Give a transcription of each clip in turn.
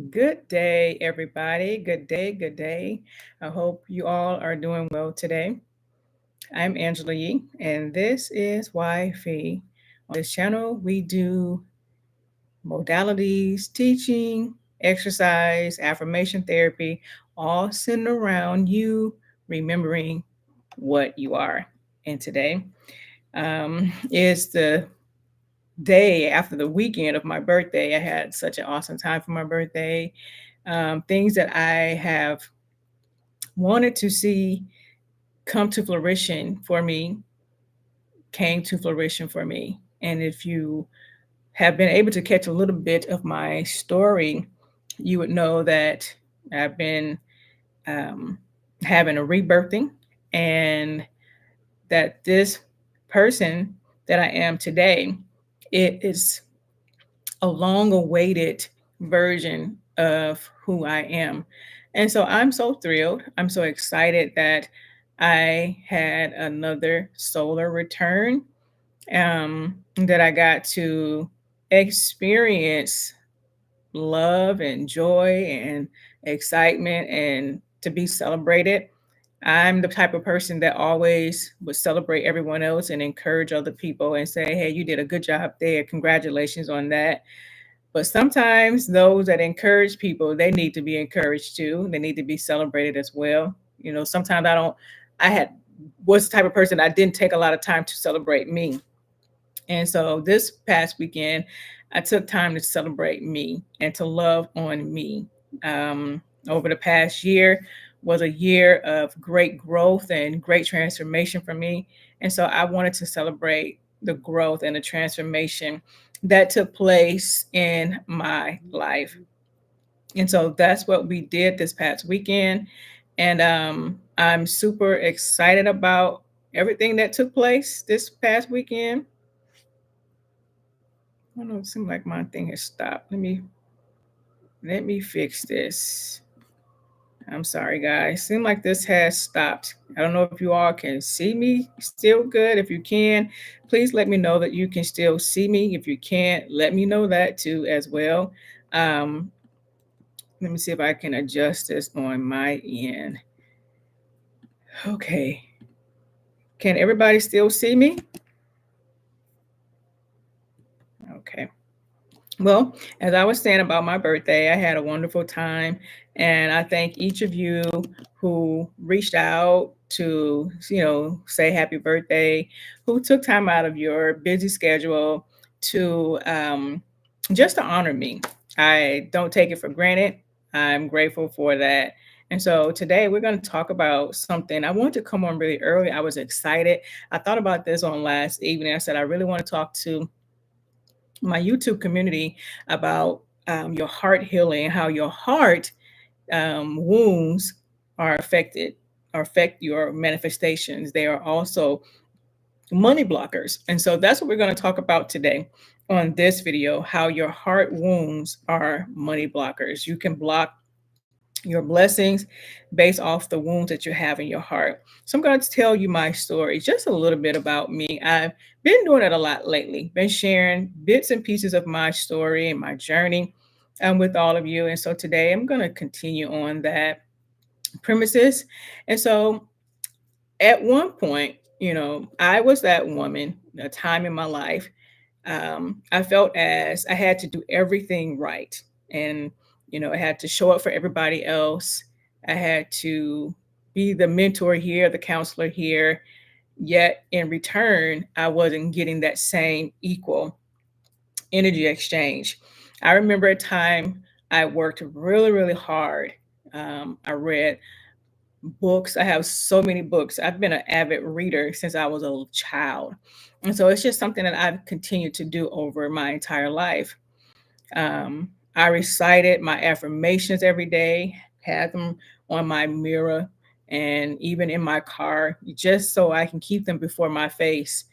Good day, everybody. Good day, good day. I hope you all are doing well today. I'm Angela Yee, and this is YFE. On this channel, we do modalities, teaching, exercise, affirmation therapy, all centered around you remembering what you are. And today is the day after the weekend of my birthday. I had such an awesome time for my birthday. Things that I have wanted to see come to fruition for me came to fruition for me. And if you have been able to catch a little bit of my story, you would know that I've been um, having a rebirthing and that this person that I am today, it is a long awaited version of who I am. And so I'm so thrilled. I'm so excited that I had another solar return, that I got to experience love and joy and excitement and to be celebrated. I'm the type of person that always would celebrate everyone else and encourage other people and say, hey, you did a good job there. Congratulations on that. But sometimes those that encourage people, they need to be encouraged too. They need to be celebrated as well. Sometimes I had was the type of person I didn't take a lot of time to celebrate me. And so this past weekend, I took time to celebrate me and to love on me. Over the past year was a year of great growth and great transformation for me. And so I wanted to celebrate the growth and the transformation that took place in my life. And so that's what we did this past weekend. And I'm super excited about everything that took place this past weekend. I don't know. It seems like my thing has stopped. Let me fix this. I'm sorry, guys. Seems like this has stopped. I don't know if you all can see me still good. If you can, please let me know that you can still see me. If you can't, let me know that too as well. Um, Let me see if I can adjust this on my end. Okay. Can everybody still see me? Okay. Well, as I was saying about my birthday, I had a wonderful time. And I thank each of you who reached out to, say happy birthday, who took time out of your busy schedule to just to honor me. I don't take it for granted. I'm grateful for that. And so today we're going to talk about something. I wanted to come on really early. I was excited. I thought about this on last evening. I said, I really want to talk to my YouTube community about your heart healing, how your heart wounds are affected or affect your manifestations. They are also money blockers. And so that's what we're going to talk about today on this video, how your heart wounds are money blockers. You can block your blessings based off the wounds that you have in your heart. So I'm going to tell you my story, just a little bit about me. I've been doing it a lot lately, been sharing bits and pieces of my story and my journey with all of you. And so today I'm going to continue on that premises. And so at one point, I was that woman, a time in my life. I felt as I had to do everything right. And, I had to show up for everybody else. I had to be the mentor here, the counselor here. Yet in return, I wasn't getting that same equal energy exchange. I remember a time I worked really, really hard. I read books. I have so many books. I've been an avid reader since I was a child. And so it's just something that I've continued to do over my entire life. I recited my affirmations every day, had them on my mirror and even in my car, just so I can keep them before my face.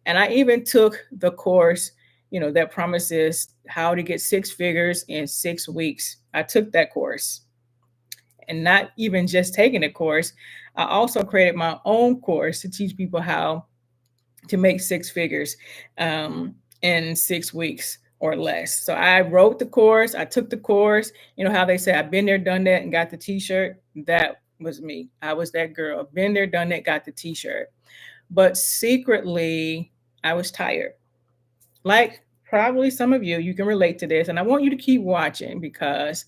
And I even took the course, that promises how to get six figures in 6 weeks. I took that course, and not even just taking a course, I also created my own course to teach people how to make six figures in 6 weeks or less. So I wrote the course, I took the course. You know how they say, I've been there, done that, and got the t shirt? That was me. I was that girl. Been there, done that, got the t shirt. But secretly, I was tired. Like probably some of you can relate to this. And I want you to keep watching because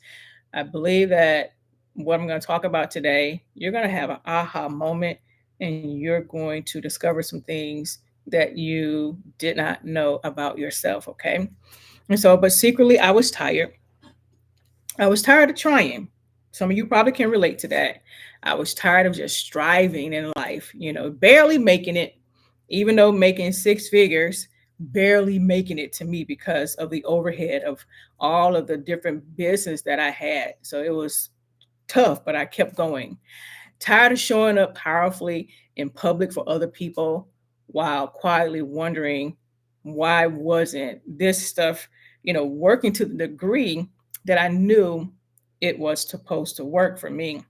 I believe that what I'm going to talk about today, you're going to have an aha moment and you're going to discover some things that you did not know about yourself. Okay. And so, but secretly, I was tired. I was tired of trying. Some of you probably can relate to that. I was tired of just striving in life, barely making it, even though making six figures, barely making it to me because of the overhead of all of the different business that I had. So it was tough, but I kept going. Tired of showing up powerfully in public for other people while quietly wondering why wasn't this stuff, working to the degree that I knew it was supposed to work for me.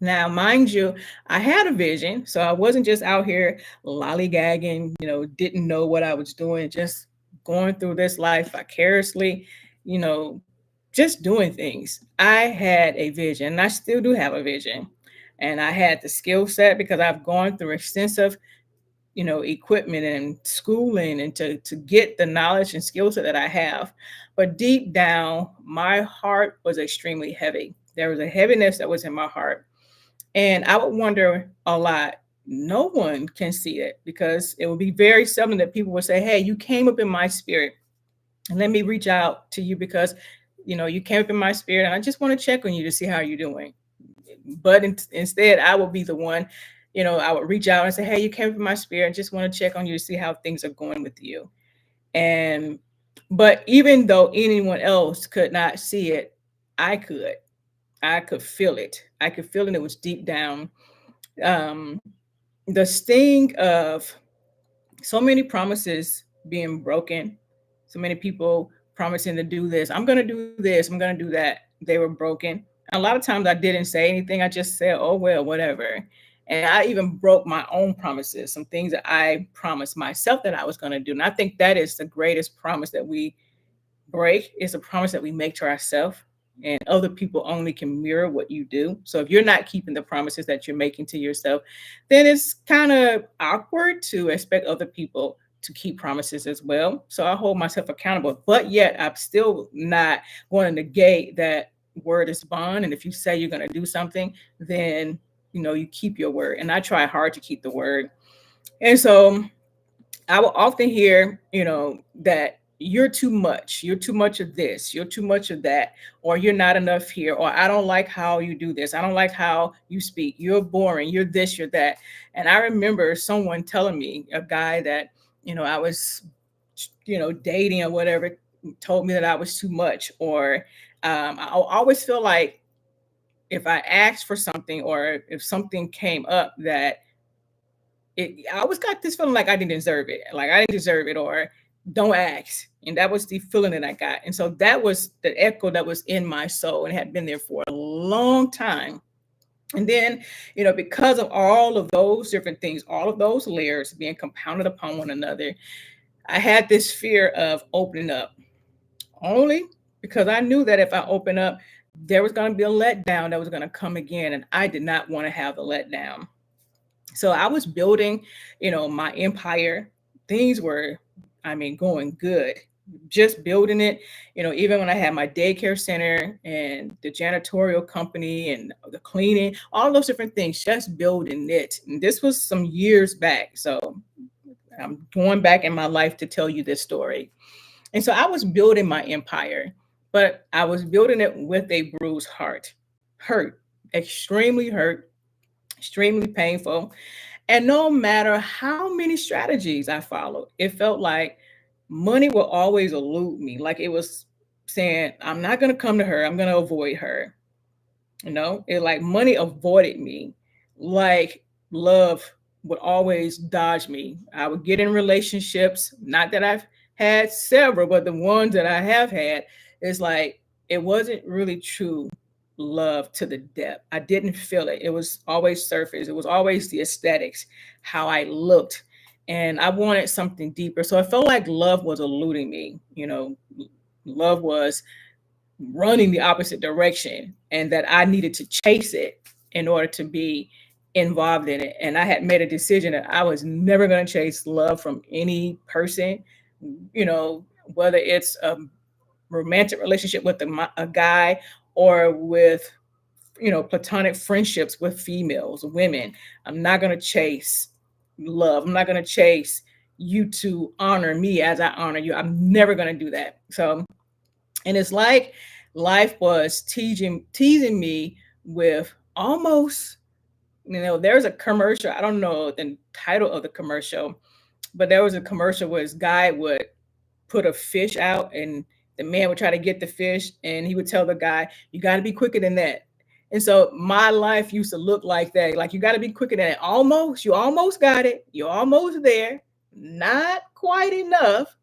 Now, mind you, I had a vision. So I wasn't just out here lollygagging, didn't know what I was doing, just going through this life vicariously, you know, just doing things. I had a vision, and I still do have a vision. And I had the skill set because I've gone through extensive, equipment and schooling and to get the knowledge and skill set that I have. But deep down, my heart was extremely heavy. There was a heaviness that was in my heart. And I would wonder a lot. No one can see it because it would be very seldom that people would say, "Hey, you came up in my spirit. And let me reach out to you because, you came up in my spirit and I just want to check on you to see how you're doing." But instead, I would be the one, I would reach out and say, "Hey, you came up in my spirit and just want to check on you to see how things are going with you." And, but even though anyone else could not see it, I could. I could feel it. I could feel it. It was deep down. Um, the sting of so many promises being broken, so many people promising to do this. I'm going to do this. I'm going to do that. They were broken. A lot of times I didn't say anything. I just said, "Oh, well, whatever." And I even broke my own promises, some things that I promised myself that I was going to do. And I think that is the greatest promise that we break. Is a promise that we make to ourselves, and other people only can mirror what you do. So if you're not keeping the promises that you're making to yourself, then it's kind of awkward to expect other people to keep promises as well. So I hold myself accountable, but yet I'm still not going to negate that word is bond. And if you say you're going to do something, then you keep your word. And I try hard to keep the word. And so I will often hear, that you're too much. You're too much of this. You're too much of that. Or you're not enough here. Or I don't like how you do this. I don't like how you speak. You're boring. You're this, you're that. And I remember someone telling me, a guy that, I was, dating or whatever, told me that I was too much. Or I always feel like if I asked for something or if something came up that I always got this feeling like I didn't deserve it. Like I didn't deserve it or don't ask. And that was the feeling that I got. And so that was the echo that was in my soul and had been there for a long time. And then, because of all of those different things, all of those layers being compounded upon one another, I had this fear of opening up only because I knew that if I open up, there was going to be a letdown that was going to come again. And I did not want to have the letdown. So I was building, my empire. Things were, going good. Just building it, even when I had my daycare center and the janitorial company and the cleaning, all those different things, just building it. And this was some years back. So I'm going back in my life to tell you this story. And so I was building my empire, but I was building it with a bruised heart, hurt, extremely hurt, extremely painful. And no matter how many strategies I followed, it felt like money will always elude me. Like it was saying, I'm not going to come to her. I'm going to avoid her. It like money avoided me. Like love would always dodge me. I would get in relationships, not that I've had several, but the ones that I have had, it's like it wasn't really true love to the depth. I didn't feel it. It was always surface. It was always the aesthetics, how I looked. and I wanted something deeper. So I felt like love was eluding me. Love was running the opposite direction, and that I needed to chase it in order to be involved in it. And I had made a decision that I was never going to chase love from any person, you know, whether it's a romantic relationship with a guy, or with, platonic friendships with females, women. I'm not going to chase love. I'm not going to chase you to honor me as I honor you. I'm never going to do that. So, and it's like life was teasing me with almost, there's a commercial. I don't know the title of the commercial, but there was a commercial where this guy would put a fish out, and the man would try to get the fish, and he would tell the guy, you got to be quicker than that. And so my life used to look like that. Like, you got to be quicker than that. Almost, you almost got it. You're almost there. Not quite enough.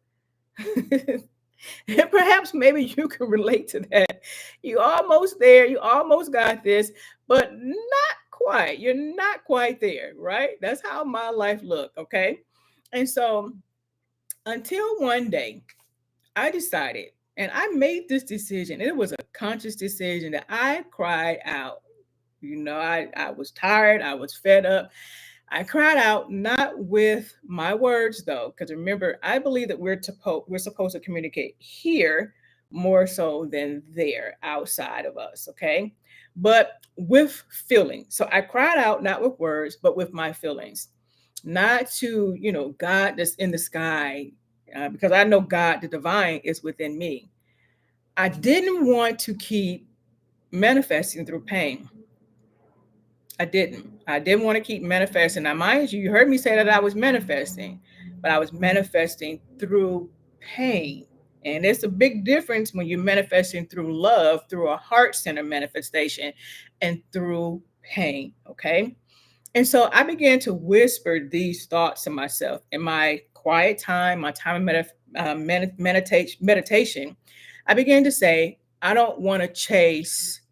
And perhaps maybe you can relate to that. You almost there, you almost got this, but not quite. You're not quite there, right? That's how my life looked, okay? And so until one day I decided, and I made this decision. It was a conscious decision that I cried out. I was tired, I was fed up. I cried out, not with my words though, because remember, I believe that we're supposed to communicate here more so than there, outside of us, okay? But with feeling. So I cried out not with words, but with my feelings, not to God that's in the sky, because I know God, the divine, is within me. I didn't want to keep manifesting through pain. I didn't. I didn't want to keep manifesting. Now, mind you, you heard me say that I was manifesting, but I was manifesting through pain. And it's a big difference when you're manifesting through love, through a heart center manifestation, and through pain. Okay. And so I began to whisper these thoughts to myself in my quiet time, my time of meditation. I began to say, I don't want to chase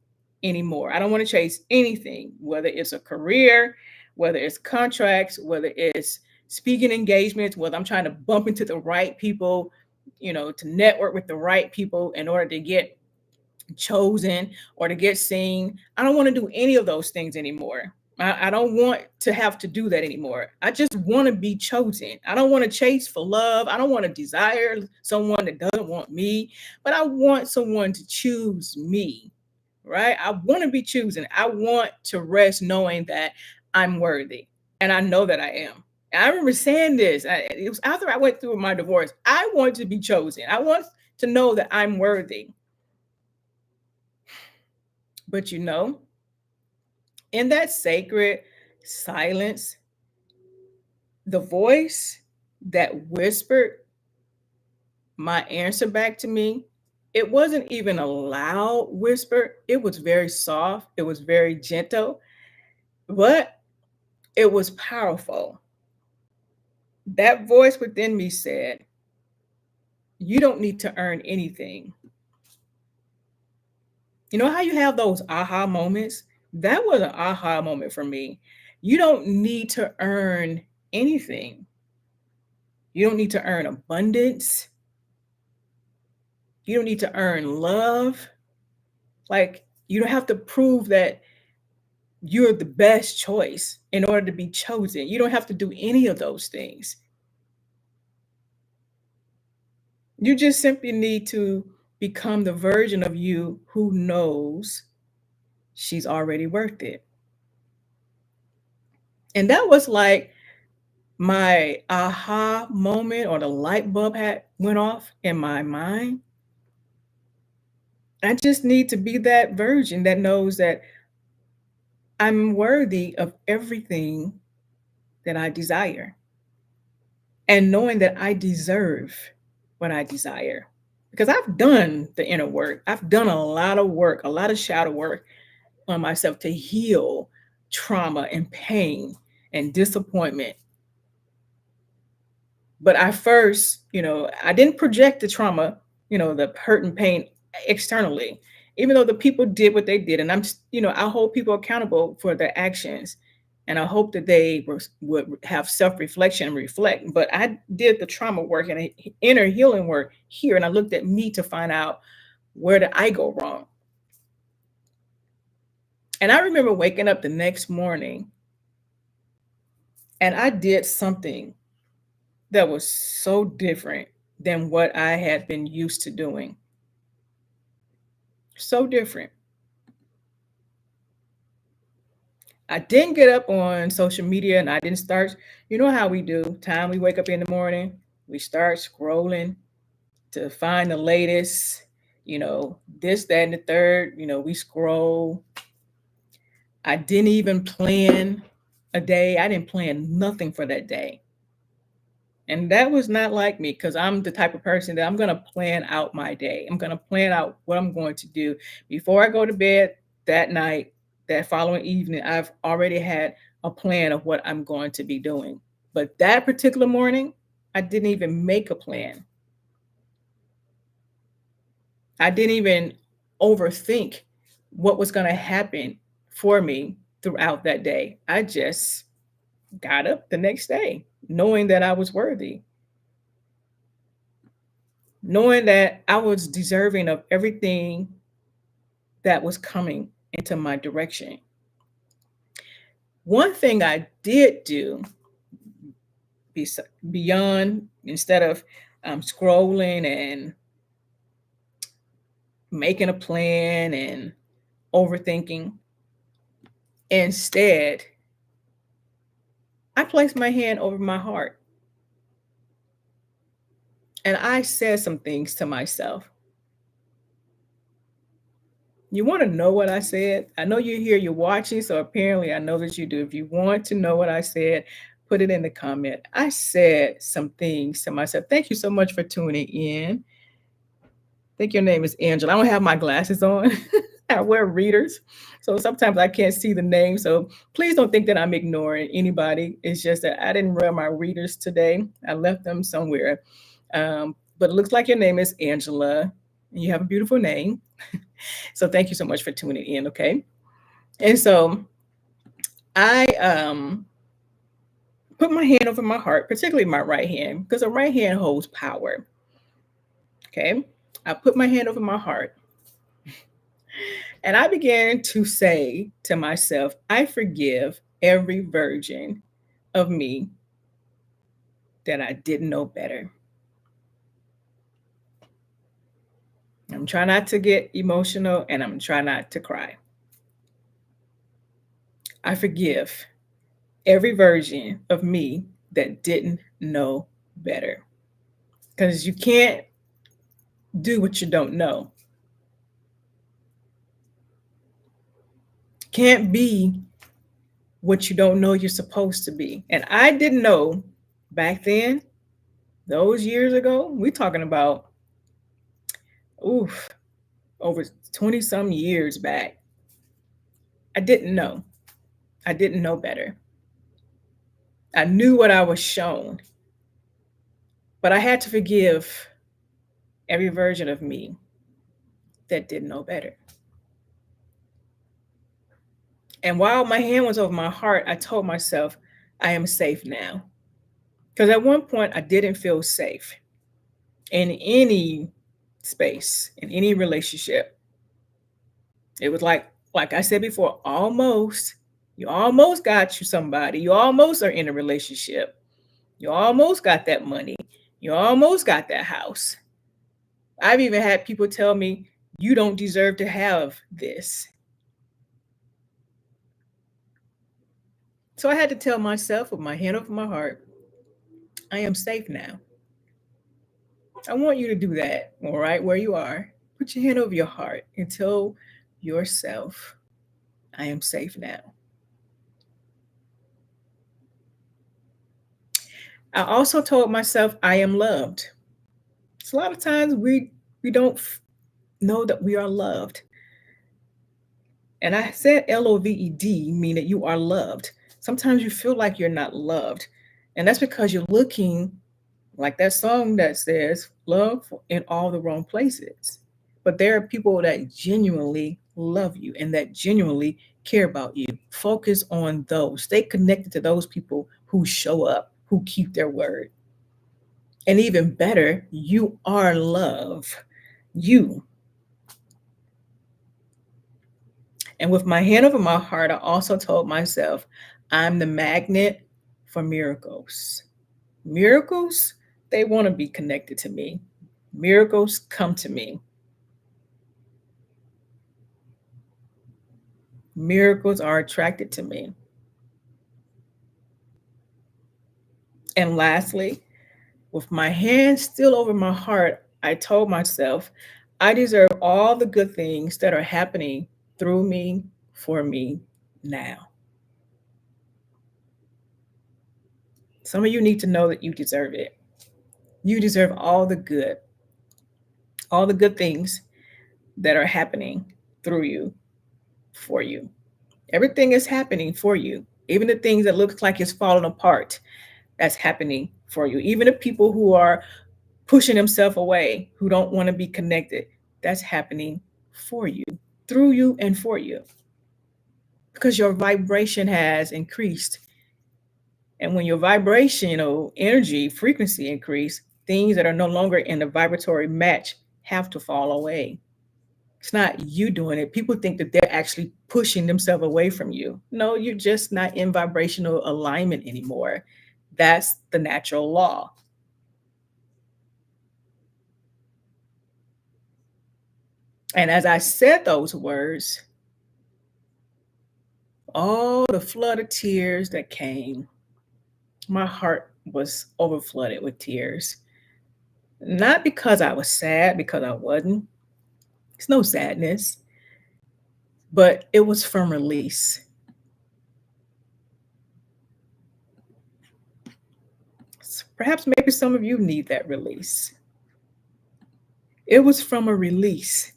anymore. I don't want to chase anything, whether it's a career, whether it's contracts, whether it's speaking engagements, whether I'm trying to bump into the right people, to network with the right people in order to get chosen or to get seen. I don't want to do any of those things anymore. I don't want to have to do that anymore. I just want to be chosen. I don't want to chase for love. I don't want to desire someone that doesn't want me, but I want someone to choose me, right? I want to be chosen. I want to rest knowing that I'm worthy, and I know that I am. And I remember saying this. It was after I went through my divorce. I want to be chosen. I want to know that I'm worthy. But in that sacred silence, the voice that whispered my answer back to me, it wasn't even a loud whisper. It was very soft. It was very gentle, but it was powerful. That voice within me said, you don't need to earn anything. You know how you have those aha moments? That was an aha moment for me. You don't need to earn anything. You don't need to earn abundance. You don't need to earn love. Like, you don't have to prove that you're the best choice in order to be chosen. You don't have to do any of those things. You just simply need to become the version of you who knows she's already worth it. And that was like my aha moment, or the light bulb had went off in my mind. I just need to be that version that knows that I'm worthy of everything that I desire, and knowing that I deserve what I desire. Because I've done the inner work. I've done a lot of work, a lot of shadow work on myself to heal trauma and pain and disappointment. But I first, I didn't project the trauma, the hurt and pain externally, even though the people did what they did. And I hold people accountable for their actions And I hope that they would have self-reflection and reflect. But I did the trauma work and inner healing work here, and I looked at me to find out, where did I go wrong? And I remember waking up the next morning and I did something that was so different than what I had been used to doing. So different. I didn't get up on social media and I didn't start, you know how we do. Time we wake up in the morning, we start scrolling to find the latest, this, that, and the third. We scroll. I didn't even plan a day. I didn't plan nothing for that day. And that was not like me, because I'm the type of person that I'm going to plan out my day. I'm going to plan out what I'm going to do before I go to bed that night. That following evening, I've already had a plan of what I'm going to be doing. But that particular morning, I didn't even make a plan. I didn't even overthink what was going to happen for me throughout that day. I just got up the next day knowing that I was worthy, knowing that I was deserving of everything that was coming into my direction. One thing I did do beyond, instead of scrolling and making a plan and overthinking, instead, I placed my hand over my heart and I said some things to myself. You want to know what I said? I know you're here, you're watching, so apparently I know that you do. If you want to know what I said, put it in the comment. I said some things to myself. Thank you so much for tuning in. I think your name is Angela. I don't have my glasses on. I wear readers, so sometimes I can't see the name. So please don't think that I'm ignoring anybody. It's just that I didn't wear my readers today. I left them somewhere. But it looks like your name is Angela. And you have a beautiful name. So thank you so much for tuning in, okay? And so I put my hand over my heart, particularly my right hand, because the right hand holds power. Okay? I put my hand over my heart. And I began to say to myself, I forgive every version of me that I didn't know better. I'm trying not to get emotional and I'm trying not to cry. I forgive every version of me that didn't know better. Because you can't do what you don't know. Can't be what you don't know you're supposed to be. And I didn't know back then, those years ago, we're talking about, over 20 some years back. I didn't know. I didn't know better. I knew what I was shown, but I had to forgive every version of me that didn't know better. And while my hand was over my heart, I told myself, I am safe now. Because at one point, I didn't feel safe in any space, in any relationship. It was like I said before, almost. You almost got you somebody. You almost are in a relationship. You almost got that money. You almost got that house. I've even had people tell me, you don't deserve to have this. So I had to tell myself with my hand over my heart, I am safe now. I want you to do that, all right, where you are. Put your hand over your heart and tell yourself, I am safe now. I also told myself, I am loved. So a lot of times we don't know that we are loved. And I said loved, meaning you are loved. Sometimes you feel like you're not loved. And that's because you're looking like that song that says love in all the wrong places. But there are people that genuinely love you and that genuinely care about you. Focus on those. Stay connected to those people who show up, who keep their word. And even better, you are love. You. And with my hand over my heart, I also told myself, I'm the magnet for miracles. Miracles, they want to be connected to me. Miracles come to me. Miracles are attracted to me. And lastly, with my hand still over my heart, I told myself, I deserve all the good things that are happening through me, for me now. Some of you need to know that you deserve it. You deserve all the good things that are happening through you, for you. Everything is happening for you. Even the things that looks like it's falling apart, that's happening for you. Even the people who are pushing themselves away, who don't want to be connected, that's happening for you, through you and for you. Because your vibration has increased. And when your vibration, energy, frequency increase, things that are no longer in the vibratory match have to fall away. It's not you doing it. People think that they're actually pushing themselves away from you. No, you're just not in vibrational alignment anymore. That's the natural law. And as I said those words, all the flood of tears that came, my heart was overflooded with tears. Not because I was sad, because I wasn't. It's no sadness, but it was from release. Perhaps maybe some of you need that release. It was from a release.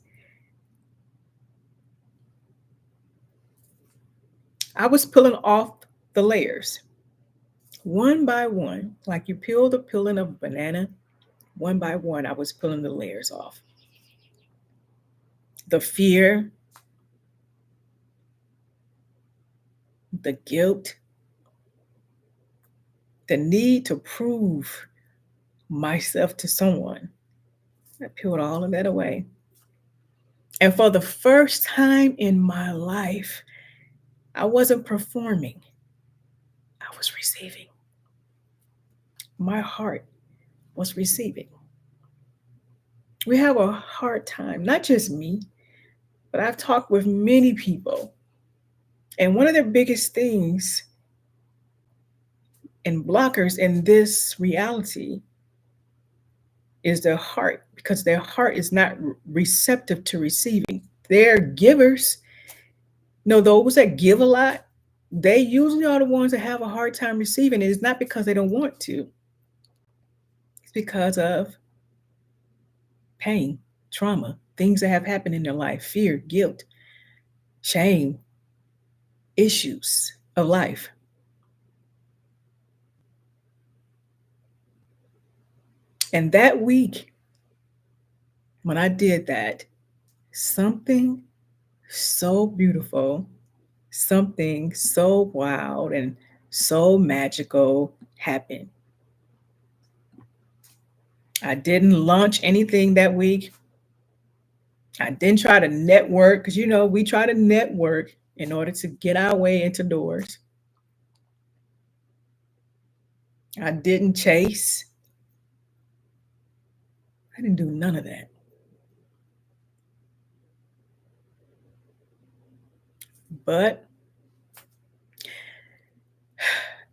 I was pulling off the layers one by one, like you peel the peeling of a banana. One by one, I was pulling the layers off. The fear, the guilt, the need to prove myself to someone. I peeled all of that away. And for the first time in my life, I wasn't performing, I was receiving. My heart was receiving. We have a hard time, not just me, but I've talked with many people. And one of their biggest things and blockers in this reality is their heart, because their heart is not receptive to receiving. They're givers. No, those that give a lot, they usually are the ones that have a hard time receiving. It's not because they don't want to. It's because of pain, trauma, things that have happened in their life, fear, guilt, shame, issues of life. And that week, when I did that, something so beautiful, something so wild and so magical happened. I didn't launch anything that week. I didn't try to network because, we try to network in order to get our way into doors. I didn't chase. I didn't do none of that. But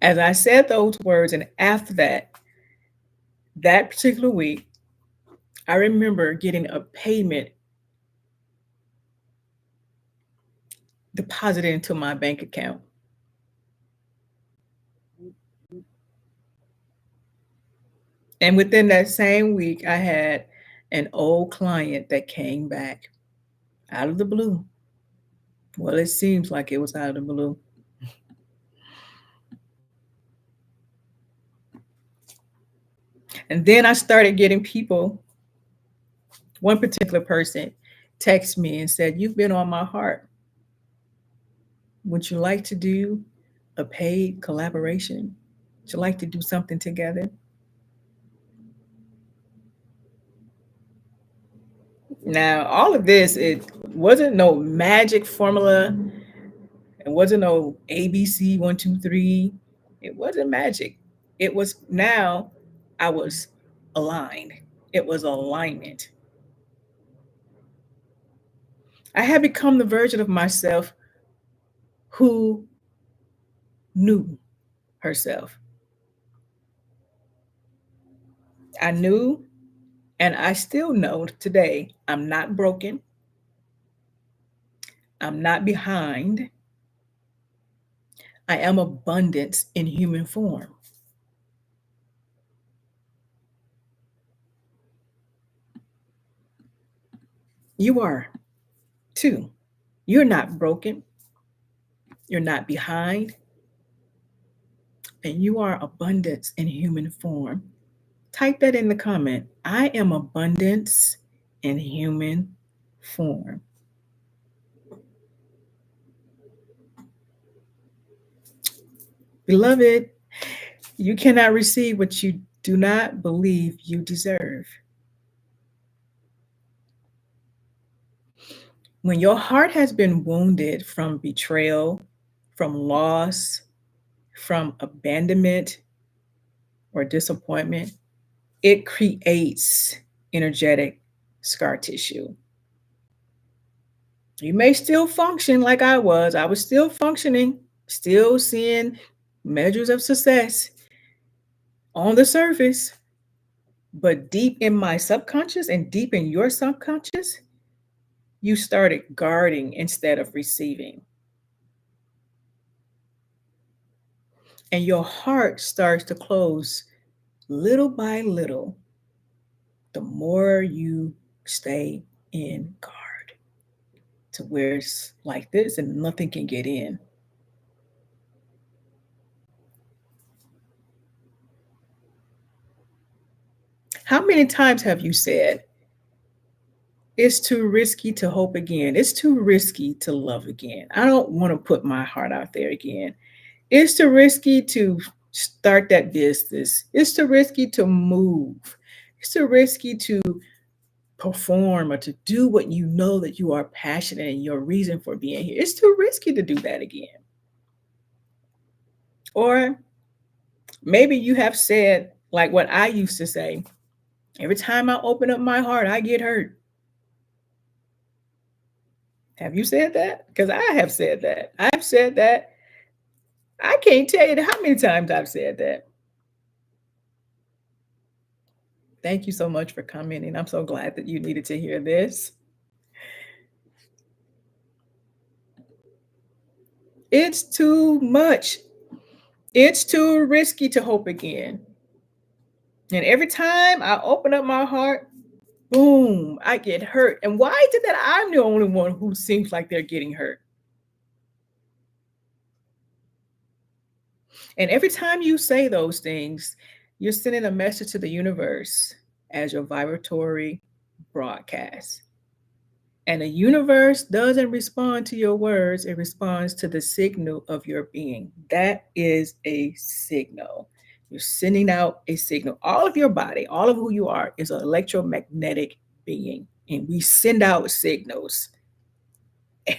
as I said those words, and after that particular week, I remember getting a payment deposited into my bank account. And within that same week, I had an old client that came back out of the blue. Well, it seems like it was out of the blue. And then I started getting people, one particular person texted me and said, "You've been on my heart. Would you like to do a paid collaboration? Would you like to do something together?" Now, all of this, it wasn't no magic formula. It wasn't no ABC 1, 2, 3. It wasn't magic. It was now I was aligned. It was alignment. I had become the version of myself who knew herself. I knew, and I still know today, I'm not broken. I'm not behind. I am abundance in human form. You are too. You're not broken. You're not behind. And you are abundance in human form. Type that in the comment. I am abundance in human form. Beloved, you cannot receive what you do not believe you deserve. When your heart has been wounded from betrayal, from loss, from abandonment or disappointment, it creates energetic scar tissue. You may still function like I was. I was still functioning, still seeing measures of success on the surface, but deep in my subconscious and deep in your subconscious, you started guarding instead of receiving. And your heart starts to close little by little the more you stay in guard to where it's like this and nothing can get in. How many times have you said, it's too risky to hope again? It's too risky to love again. I don't want to put my heart out there again. It's too risky to start that business. It's too risky to move. It's too risky to perform or to do what you know that you are passionate and your reason for being here. It's too risky to do that again. Or maybe you have said, like what I used to say, every time I open up my heart, I get hurt. Have you said that? Because I have said that. I've said that. I can't tell you how many times I've said that. Thank you so much for coming, and I'm so glad that you needed to hear this. It's too much. It's too risky to hope again. And every time I open up my heart, boom, I get hurt. And why is it that I'm the only one who seems like they're getting hurt? And every time you say those things, you're sending a message to the universe as your vibratory broadcast. And the universe doesn't respond to your words, it responds to the signal of your being. That is a signal. You're sending out a signal. All of your body, all of who you are, is an electromagnetic being. And we send out signals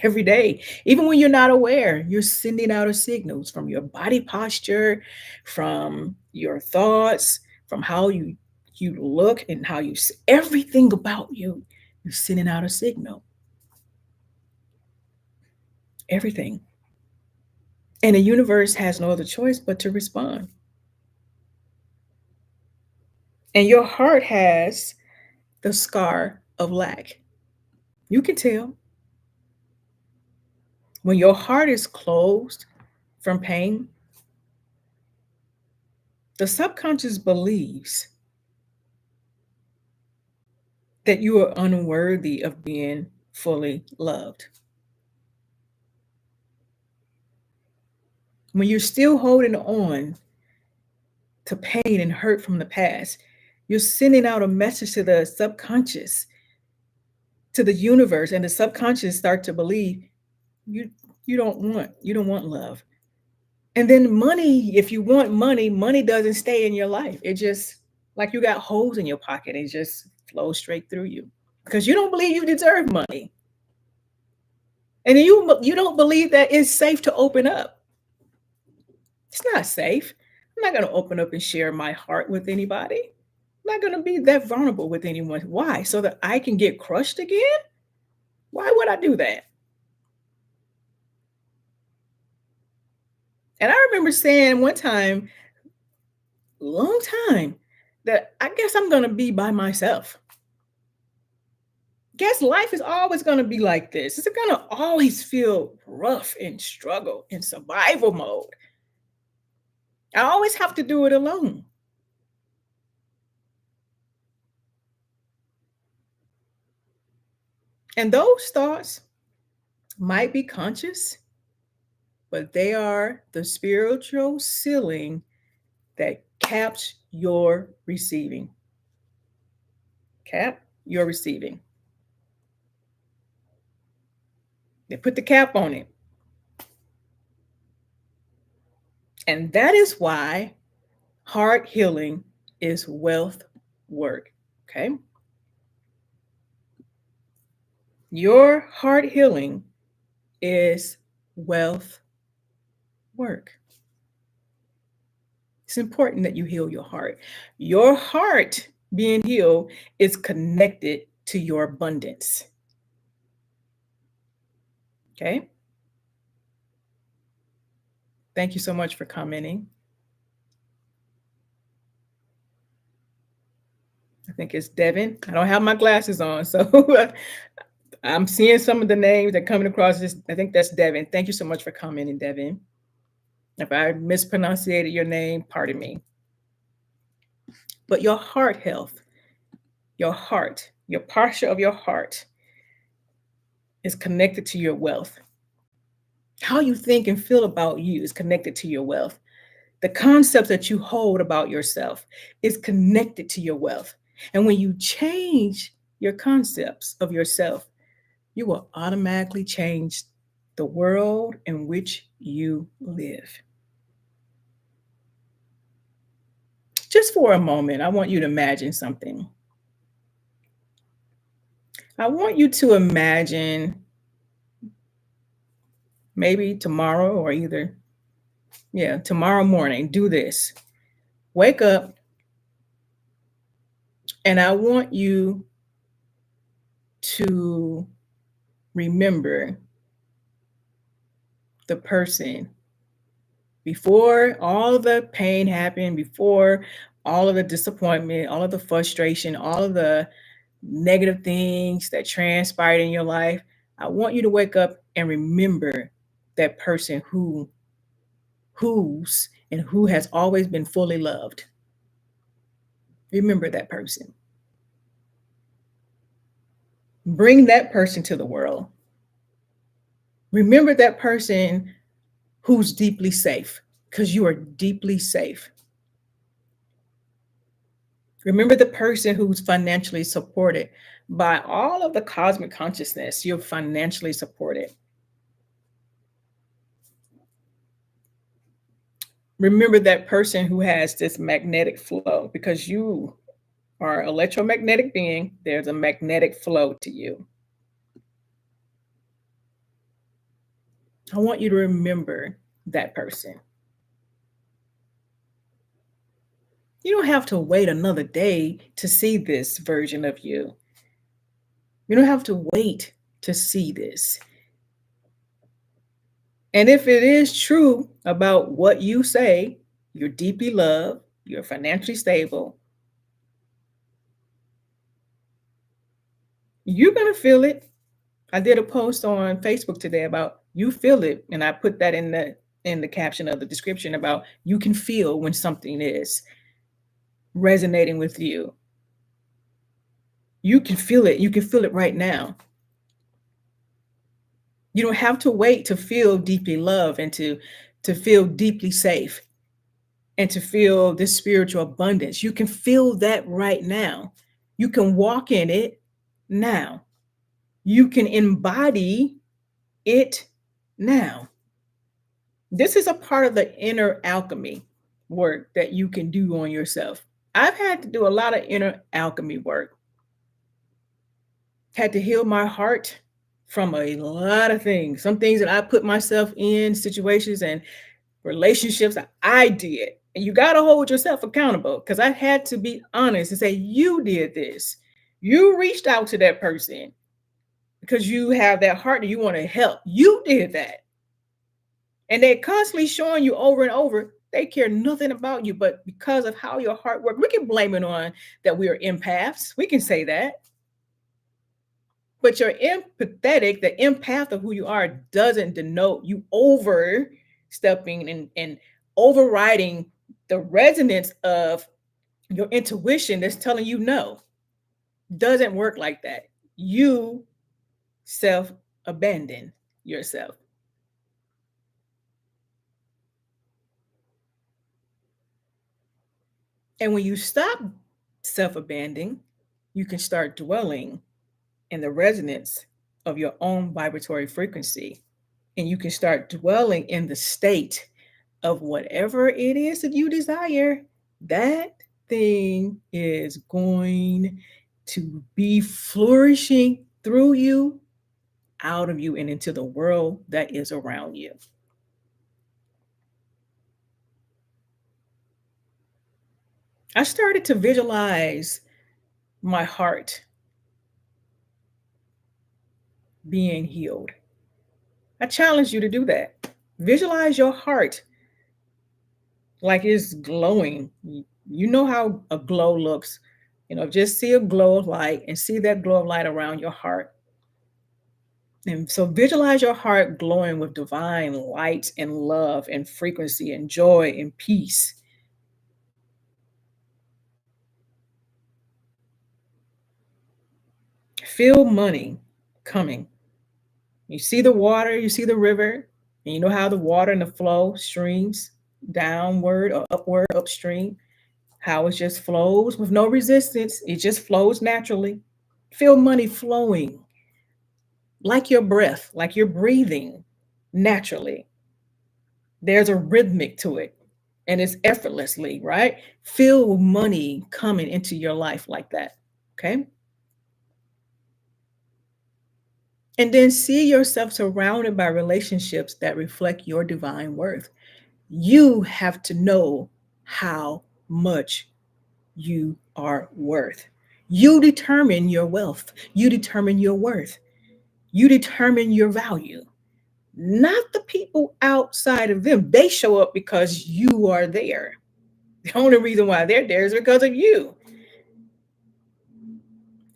every day. Even when you're not aware, you're sending out a signals from your body posture, from your thoughts, from how you look and how you everything about you. You're sending out a signal. Everything. And the universe has no other choice but to respond. And your heart has the scar of lack. You can tell. When your heart is closed from pain, the subconscious believes that you are unworthy of being fully loved. When you're still holding on to pain and hurt from the past, you're sending out a message to the subconscious to the universe, and the subconscious start to believe you you don't want love. And then money, if you want money, money doesn't stay in your life. It just like you got holes in your pocket, it just flows straight through you because you don't believe you deserve money. And you don't believe that it's safe to open up. It's not safe. I'm not going to open up and share my heart with anybody. I'm not going to be that vulnerable with anyone. Why? So that I can get crushed again? Why would I do that? And I remember saying one time, long time, that I guess I'm going to be by myself. Guess life is always going to be like this. It's going to always feel rough and struggle in survival mode. I always have to do it alone. And those thoughts might be conscious, but they are the spiritual ceiling that caps your receiving. Cap your receiving. They put the cap on it. And that is why heart healing is wealth work. Okay. Your heart healing is wealth work. It's important that you heal your heart. Your heart being healed is connected to your abundance. Okay. Thank you so much for commenting. I think it's Devin. I don't have my glasses on, so I'm seeing some of the names that are coming across this. I think that's Devin. Thank you so much for commenting, Devin. If I mispronounced your name, pardon me. But your heart health, your heart, your posture of your heart is connected to your wealth. How you think and feel about you is connected to your wealth. The concepts that you hold about yourself is connected to your wealth. And when you change your concepts of yourself, you will automatically change the world in which you live. Just for a moment, I want you to imagine something. I want you to imagine maybe tomorrow or tomorrow morning, do this. Wake up, and I want you to remember the person before all of the pain happened, before all of the disappointment, all of the frustration, all of the negative things that transpired in your life. I want you to wake up and remember that person who has always been fully loved. Remember that person. Bring that person to the world. Remember that person who's deeply safe, because you are deeply safe. Remember the person who's financially supported by all of the cosmic consciousness. You're financially supported. Remember that person who has this magnetic flow, because you are an electromagnetic being. There's a magnetic flow to you. I want you to remember that person. You don't have to wait another day to see this version of you. You don't have to wait to see this. And if it is true about what you say, you're deeply loved, you're financially stable, you're going to feel it. I did a post on Facebook today about you feel it, and I put that in the caption of the description about you can feel when something is resonating with you. You can feel it. You can feel it right now. You don't have to wait to feel deeply loved and to feel deeply safe and to feel this spiritual abundance. You can feel that right now. You can walk in it now. You can embody it now. This is a part of the inner alchemy work that you can do on yourself. I've had to do a lot of inner alchemy work, had to heal my heart from a lot of things. Some things that I put myself in, situations and relationships that I did. And you got to hold yourself accountable because I had to be honest and say, you did this. You reached out to that person because you have that heart that you want to help. You did that. And they're constantly showing you over and over, they care nothing about you. But because of how your heart works, we can blame it on that we are empaths. We can say that. But you're empathetic, the empath of who you are doesn't denote you overstepping and overriding the resonance of your intuition that's telling you no. Doesn't work like that. You self abandon yourself. And when you stop self abandoning, you can start dwelling in the resonance of your own vibratory frequency. And you can start dwelling in the state of whatever it is that you desire. That thing is going to be flourishing through you, out of you, and into the world that is around you. I started to visualize my heart being healed. I challenge you to do that. Visualize your heart like it's glowing. You know how a glow looks. Just see a glow of light and see that glow of light around your heart. And so visualize your heart glowing with divine light and love and frequency and joy and peace. Feel money coming. You see the water, you see the river, and you know how the water and the flow streams downward or upward, upstream, how it just flows with no resistance. It just flows naturally. Feel money flowing like your breath, like you're breathing naturally. There's a rhythmic to it and it's effortlessly, right? Feel money coming into your life like that. Okay. And then see yourself surrounded by relationships that reflect your divine worth. You have to know how much you are worth. You determine your wealth. You determine your worth. You determine your value, not the people outside of them. They show up because you are there. The only reason why they're there is because of you.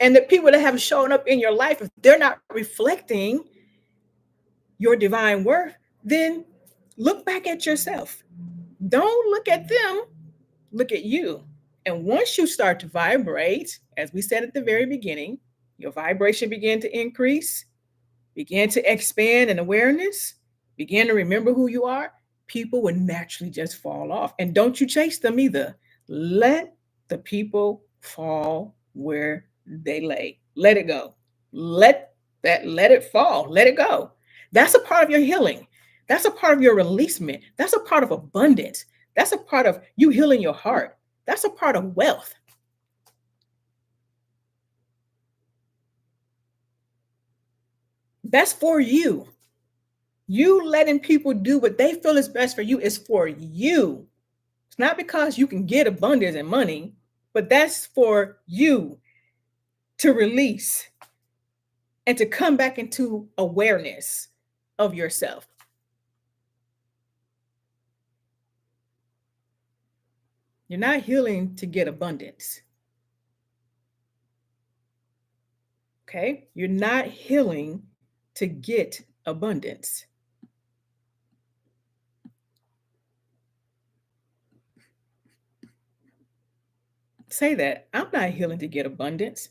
And the people that have shown up in your life, if they're not reflecting your divine worth, then look back at yourself. Don't look at them, look at you. And once you start to vibrate, as we said at the very beginning, your vibration began to increase, begin to expand in awareness, begin to remember who you are, people would naturally just fall off. And don't you chase them either. Let the people fall where they lay. Let it go. Let it fall. Let it go. That's a part of your healing. That's a part of your releasement. That's a part of abundance. That's a part of you healing your heart. That's a part of wealth. That's for you. You letting people do what they feel is best for you is for you. It's not because you can get abundance and money, but that's for you to release and to come back into awareness of yourself. You're not healing to get abundance. Okay? You're not healing to get abundance. Say that. I'm not healing to get abundance.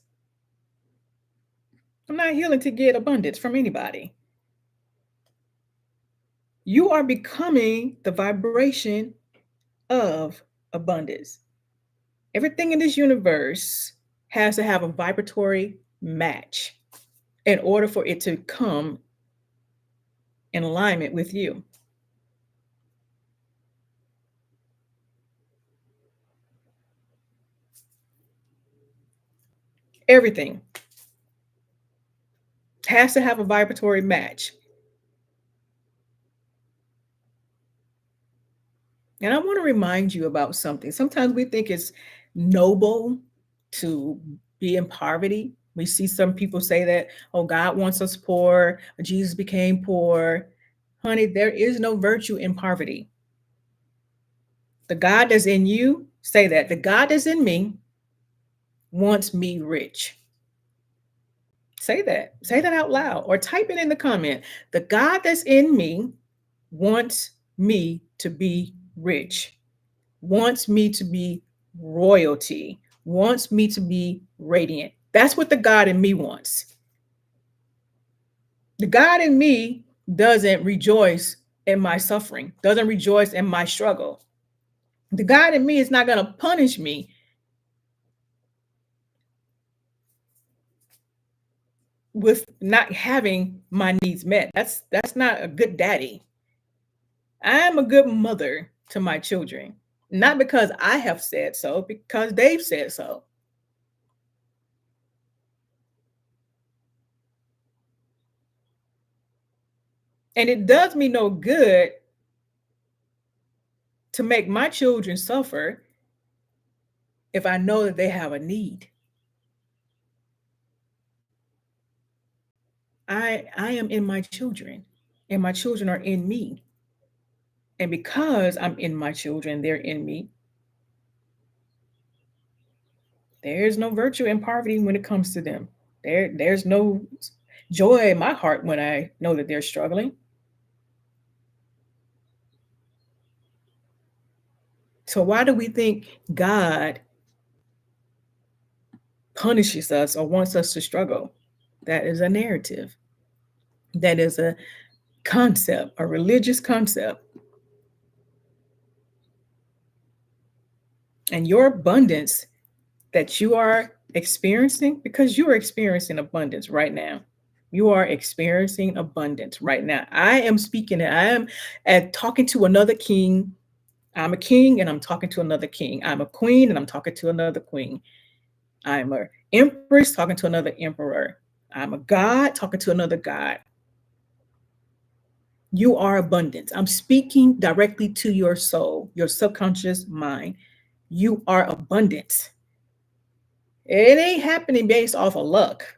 I'm not healing to get abundance from anybody. You are becoming the vibration of abundance. Everything in this universe has to have a vibratory match. in order for it to come in alignment with you. Everything has to have a vibratory match. And I want to remind you about something. Sometimes we think it's noble to be in poverty. We see some people say that, oh, God wants us poor, or Jesus became poor. Honey, there is no virtue in poverty. The God that's in you, say that. The God that's in me wants me rich. Say that. Say that out loud or type it in the comment. The God that's in me wants me to be rich, wants me to be royalty, wants me to be radiant. That's what the God in me wants. The God in me doesn't rejoice in my suffering, doesn't rejoice in my struggle. The God in me is not going to punish me with not having my needs met. That's not a good daddy. I am a good mother to my children, not because I have said so, because they've said so. And it does me no good to make my children suffer if I know that they have a need. I am in my children, and my children are in me. And because I'm in my children, they're in me. There's no virtue in poverty when it comes to them. There's no joy in my heart when I know that they're struggling. So why do we think God punishes us or wants us to struggle? That is a narrative. That is a concept, a religious concept. And your abundance that you are experiencing, because you are experiencing abundance right now. You are experiencing abundance right now. I am speaking, I am talking to another king. I'm a king and I'm talking to another king. I'm a queen and I'm talking to another queen. I'm an empress talking to another emperor. I'm a god talking to another god. You are abundance. I'm speaking directly to your soul, your subconscious mind. You are abundance. It ain't happening based off of luck.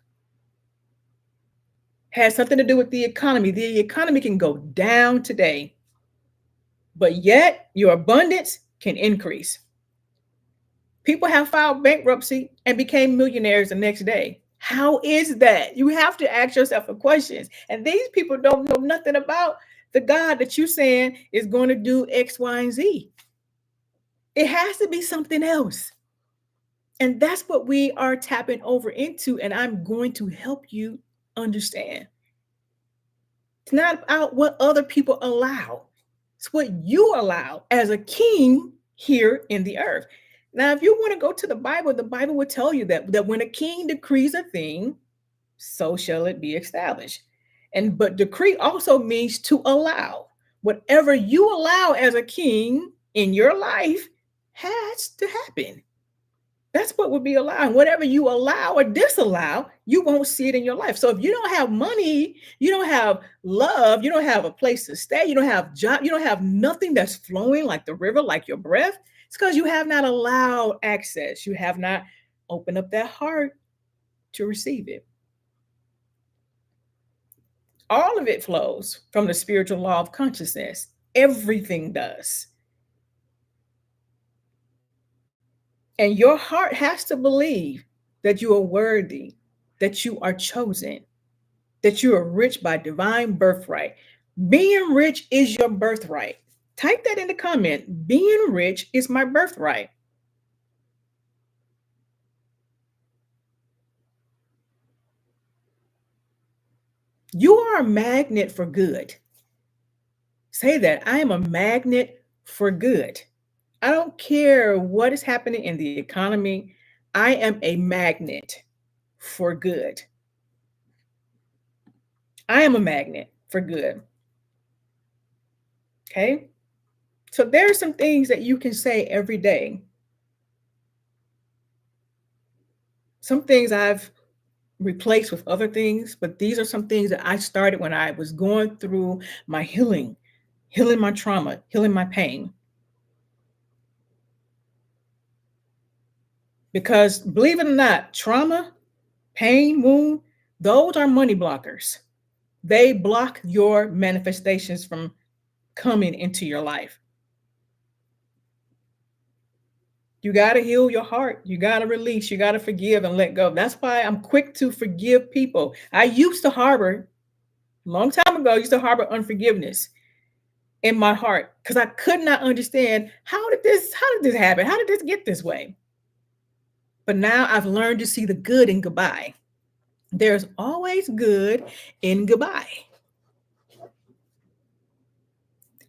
Has something to do with the economy. The economy can go down today, but yet your abundance can increase. People have filed bankruptcy and became millionaires the next day. How is that? You have to ask yourself a questions. And these people don't know nothing about the God that you're saying is going to do X, Y, and Z. It has to be something else. And that's what we are tapping over into. And I'm going to help you understand. It's not about what other people allow. It's what you allow as a king here in the earth. Now, if you want to go to the Bible will tell you that when a king decrees a thing, so shall it be established. And but decree also means to allow. Whatever you allow as a king in your life has to happen. That's what would be allowed. Whatever you allow or disallow, you won't see it in your life. So if you don't have money, you don't have love, you don't have a place to stay, you don't have job, you don't have nothing that's flowing like the river, like your breath, it's because you have not allowed access. You have not opened up that heart to receive it. All of it flows from the spiritual law of consciousness. Everything does. And your heart has to believe that you are worthy, that you are chosen, that you are rich by divine birthright. Being rich is your birthright. Type that in the comment. Being rich is my birthright. You are a magnet for good. Say that. I am a magnet for good. I don't care what is happening in the economy. I am a magnet for good. I am a magnet for good. Okay. So there are some things that you can say every day. Some things I've replaced with other things, but these are some things that I started when I was going through my healing, healing my trauma, healing my pain. Because believe it or not, trauma, pain, wound, those are money blockers. They block your manifestations from coming into your life. You got to heal your heart. You got to release. You got to forgive and let go. That's why I'm quick to forgive people. I used to harbor, a long time ago, I used to harbor unforgiveness in my heart because I could not understand how did this happen? How did this get this way? But now I've learned to see the good in goodbye. There's always good in goodbye.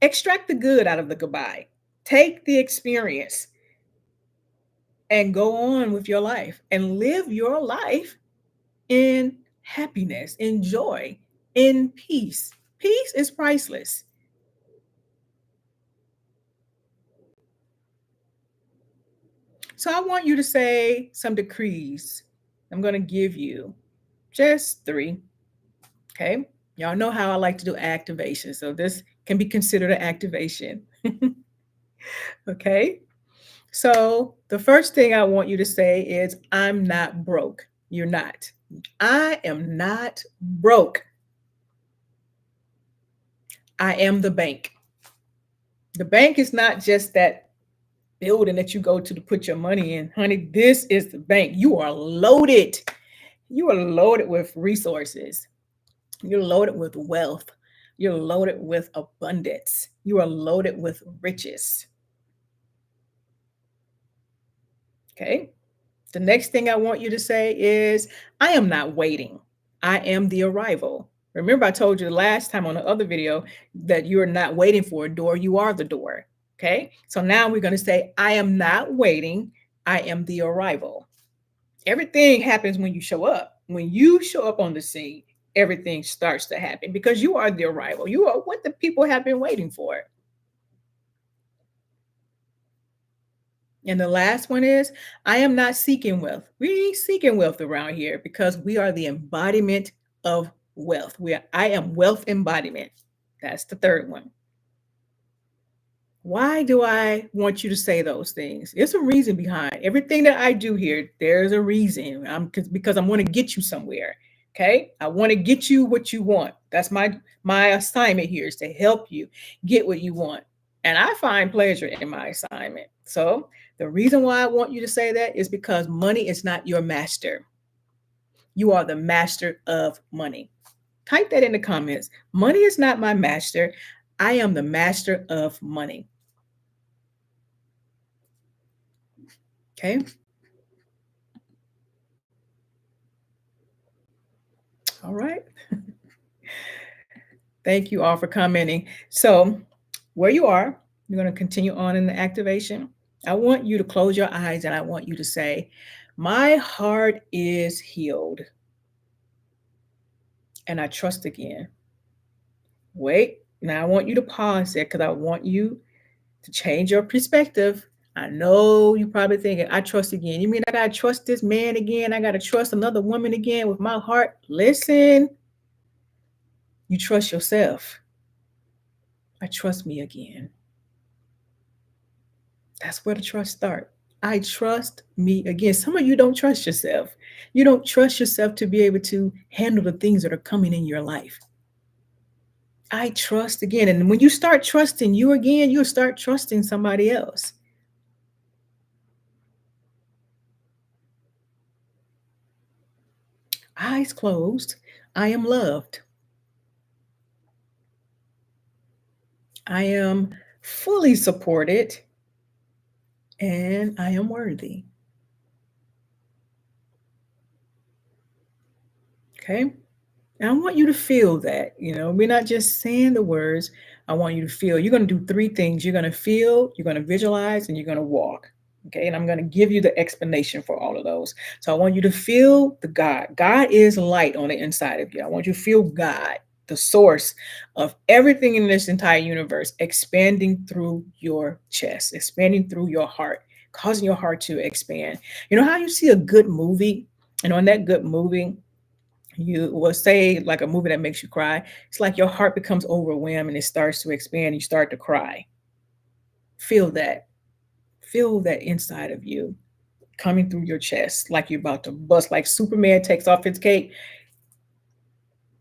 Extract the good out of the goodbye. Take the experience and go on with your life and live your life in happiness, in joy, in peace. Peace is priceless. So I want you to say some decrees. I'm going to give you just three. Okay. Y'all know how I like to do activation. So this can be considered an activation. Okay. So the first thing I want you to say is, I'm not broke. You're not. I am not broke. I am the bank. The bank is not just that building that you go to put your money in. Honey, this is the bank. You are loaded. You are loaded with resources. You're loaded with wealth. You're loaded with abundance. You are loaded with riches. Okay. The next thing I want you to say is, I am not waiting. I am the arrival. Remember, I told you the last time on the other video that you're not waiting for a door, you are the door. Okay. So now we're going to say, I am not waiting. I am the arrival. Everything happens when you show up. When you show up on the scene, everything starts to happen because you are the arrival. You are what the people have been waiting for. And the last one is, I am not seeking wealth. We ain't seeking wealth around here because we are the embodiment of wealth. I am wealth embodiment. That's the third one. Why do I want you to say those things? It's a reason behind everything that I do here. There's a reason. Because I want to get you somewhere. Okay. I want to get you what you want. That's my assignment here, is to help you get what you want. And I find pleasure in my assignment. So the reason why I want you to say that is because money is not your master. You are the master of money. Type that in the comments. Money is not my master. I am the master of money. Okay. All right. Thank you all for commenting. So, where you are, you're going to continue on in the activation. I want you to close your eyes and I want you to say, my heart is healed. And I trust again. Wait, now I want you to pause there because I want you to change your perspective. I know you're probably thinking, I trust again. You mean I got to trust this man again? I got to trust another woman again with my heart? Listen, you trust yourself. I trust me again. That's where the trust starts. I trust me again. Some of you don't trust yourself. You don't trust yourself to be able to handle the things that are coming in your life. I trust again. And when you start trusting you again, you'll start trusting somebody else. Eyes closed. I am loved. I am fully supported. And I am worthy. Okay. And I want you to feel that, we're not just saying the words. I want you to feel. You're going to do three things. You're going to feel, you're going to visualize, and you're going to walk. Okay. And I'm going to give you the explanation for all of those. So I want you to feel the God. God is light on the inside of you. I want you to feel God. the source of everything in this entire universe, expanding through your chest, expanding through your heart, causing your heart to expand. You know how you see a good movie, and on that good movie, you will say like a movie that makes you cry. It's like your heart becomes overwhelmed and it starts to expand. You start to cry. Feel that. Feel that inside of you coming through your chest like you're about to bust, like Superman takes off his cape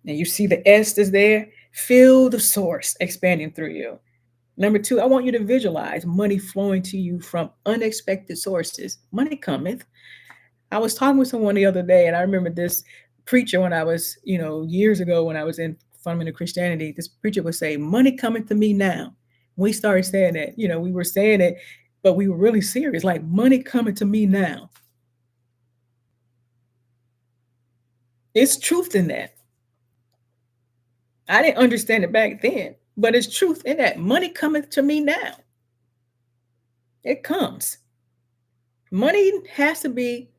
and you see the S is there. Feel the source expanding through you. Number two, I want you to visualize money flowing to you from unexpected sources. Money cometh. I was talking with someone the other day, and I remember this preacher when I was, years ago when I was in fundamental Christianity. This preacher would say, "Money coming to me now." We started saying that, we were saying it, but we were really serious, like money coming to me now. It's truth in that. I didn't understand it back then, but it's truth in that. Money coming to me now. It comes. Money has to be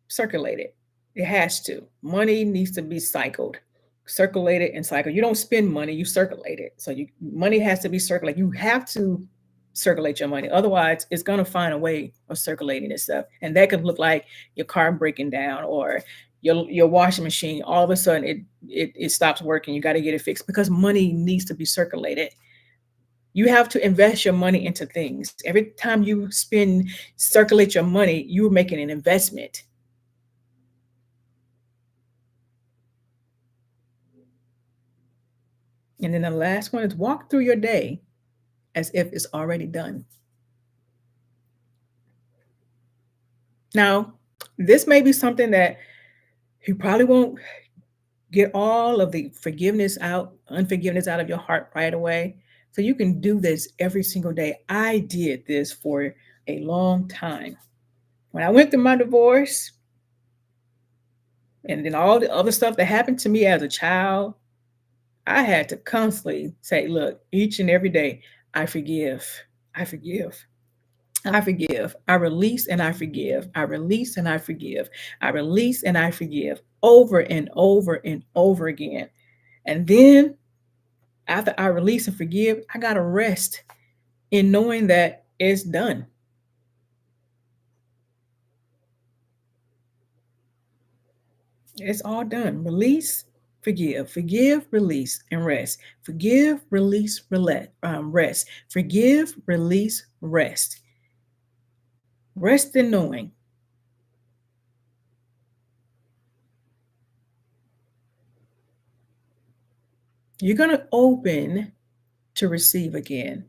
circulated. It has to. Money needs to be cycled, circulated and cycled. You don't spend money, you circulate it. So money has to be circulated. You have to circulate your money. Otherwise, it's going to find a way of circulating itself. And that could look like your car breaking down or your washing machine. All of a sudden it stops working. You got to get it fixed because money needs to be circulated. You have to invest your money into things. Every time you circulate your money, you're making an investment. And then the last one is walk through your day as if it's already done. Now, this may be something that you probably won't get all of the unforgiveness out of your heart right away. So you can do this every single day. I did this for a long time. When I went through my divorce and then all the other stuff that happened to me as a child, I had to constantly say, look, each and every day, I forgive, I forgive, I forgive, I release and I forgive, I release and I forgive, I release and I forgive over and over and over again. And then after I release and forgive, I got to rest in knowing that it's done. It's all done. Release, forgive, release, and rest. Forgive, release, rest. Forgive, release, rest. Rest in knowing you're going to open to receive again.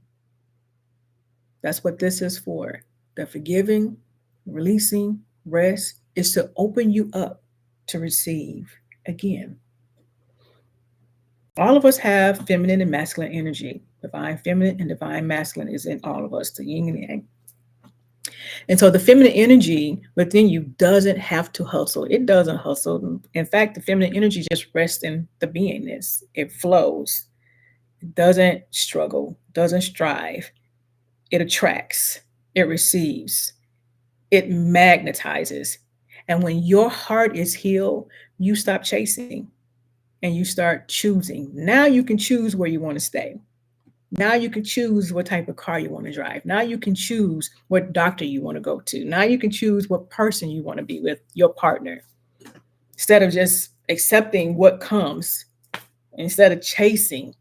That's what this is for. The forgiving, releasing, rest is to open you up to receive again. All of us have feminine and masculine energy. Divine feminine and divine masculine is in all of us, the yin and yang. And so the feminine energy within you doesn't have to hustle. It doesn't hustle. In fact, the feminine energy just rests in the beingness. It flows. It doesn't struggle, doesn't strive. It attracts. It receives. It magnetizes. And when your heart is healed, you stop chasing and you start choosing. Now you can choose where you want to stay. Now you can choose what type of car you want to drive. Now you can choose what doctor you want to go to. Now you can choose what person you want to be with, your partner. Instead of just accepting what comes, instead of chasing,